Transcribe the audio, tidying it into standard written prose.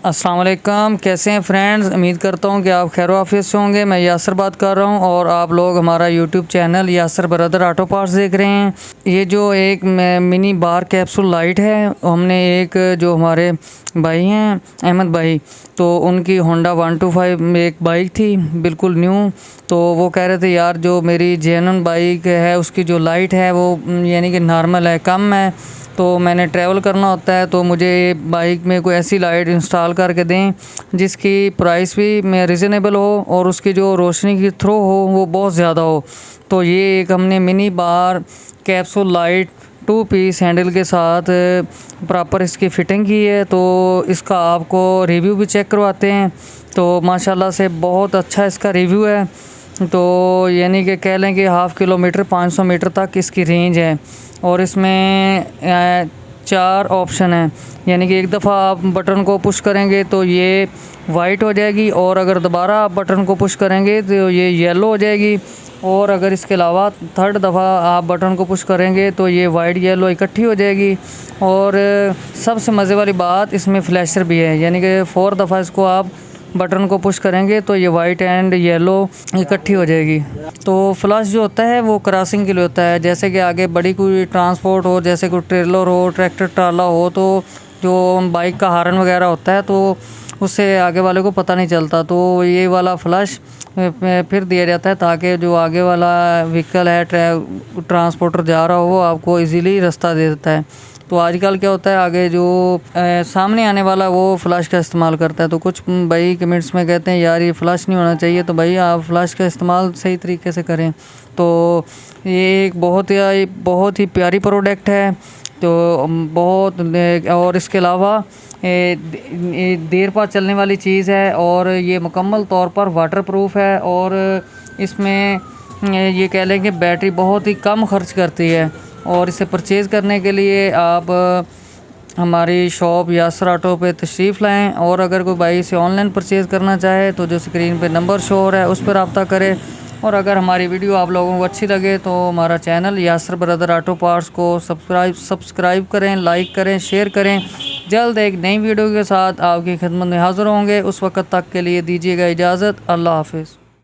अस्सलाम वालेकुम, कैसे हैं फ्रेंड्स। उम्मीद करता हूं कि आप खैर आफियत से होंगे। मैं यासर बात कर रहा हूं और आप लोग हमारा YouTube channel Yasir brother auto parts देख रहे हैं। ये जो एक मिनी बार कैप्सूल लाइट है, हमने एक जो हमारे भाई हैं अहमद भाई, तो उनकी होंडा 125 में एक बाइक थी बिल्कुल न्यू। तो वो कह रहे थे यार जो मेरी जेनन बाइक है उसकी जो लाइट है वो यानी कि नॉर्मल है, कम है, तो मैंने ट्रैवल करना होता है तो मुझे बाइक में कोई ऐसी लाइट इंस्टॉल करके दें जिसकी प्राइस भी में रिजनेबल हो और उसकी जो रोशनी की थ्रो हो वो बहुत ज़्यादा हो। तो ये एक हमने mini bar capsule light 2 piece handle के साथ प्रॉपर इसकी फ़िटिंग की है। तो इसका आपको रिव्यू भी चेक करवाते हैं। तो माशाल्लाह से बहुत अच्छा इसका रिव्यू है। तो यानी कि कह लें कि हाफ़ किलोमीटर 500 मीटर तक इसकी रेंज है और इसमें 4 ऑप्शन हैं। यानी कि एक दफ़ा आप बटन को पुश करेंगे तो ये वाइट हो जाएगी और अगर दोबारा आप बटन को पुश करेंगे तो ये येलो हो जाएगी। और अगर इसके अलावा थर्ड दफ़ा आप बटन को पुश करेंगे तो ये वाइट येलो इकट्ठी हो जाएगी। और सबसे मज़े वाली बात इसमें फ्लैशर भी है, यानी कि 4 दफ़ा इसको आप बटन को पुश करेंगे तो ये वाइट एंड येलो इकट्ठी हो जाएगी। तो फ्लैश जो होता है वो क्रॉसिंग के लिए होता है, जैसे कि आगे बड़ी कोई ट्रांसपोर्ट हो, जैसे कोई ट्रेलर हो, ट्रैक्टर ट्राला हो, तो जो बाइक का हार्न वगैरह होता है तो उससे आगे वाले को पता नहीं चलता। तो ये वाला फ्लैश फिर दिया जाता है ताकि जो आगे वाला व्हीकल है ट्रांसपोर्टर जा रहा हो वो आपको इजीली रास्ता दे देता है। तो आजकल क्या होता है आगे जो सामने आने वाला वो फ्लैश का इस्तेमाल करता है। तो कुछ भाई कमेंट्स में कहते हैं यार ये फ्लैश नहीं होना चाहिए, तो भाई आप फ्लैश का इस्तेमाल सही तरीके से करें। तो ये एक बहुत ही प्यारी प्रोडक्ट है। तो बहुत और इसके अलावा देर पास चलने वाली चीज़ है और ये मुकम्मल तौर पर वाटरप्रूफ है। और इसमें ये कह लें कि बैटरी बहुत ही कम खर्च करती है। और इसे परचेज़ करने के लिए आप हमारी शॉप यासर ऑटो पे तशरीफ़ लाएं। और अगर कोई भाई इसे ऑनलाइन परचेज़ करना चाहे तो जो स्क्रीन पे नंबर शो हो रहा है उस पर रब्ता करें। और अगर हमारी वीडियो आप लोगों को अच्छी लगे तो हमारा channel Yasir brother auto parts को सब्सक्राइब करें, लाइक करें, शेयर करें। जल्द एक नई वीडियो के साथ आपकी खिदमत में हाज़िर होंगे। उस वक्त तक के लिए दीजिएगा इजाज़त। अल्लाह हाफ़िज़।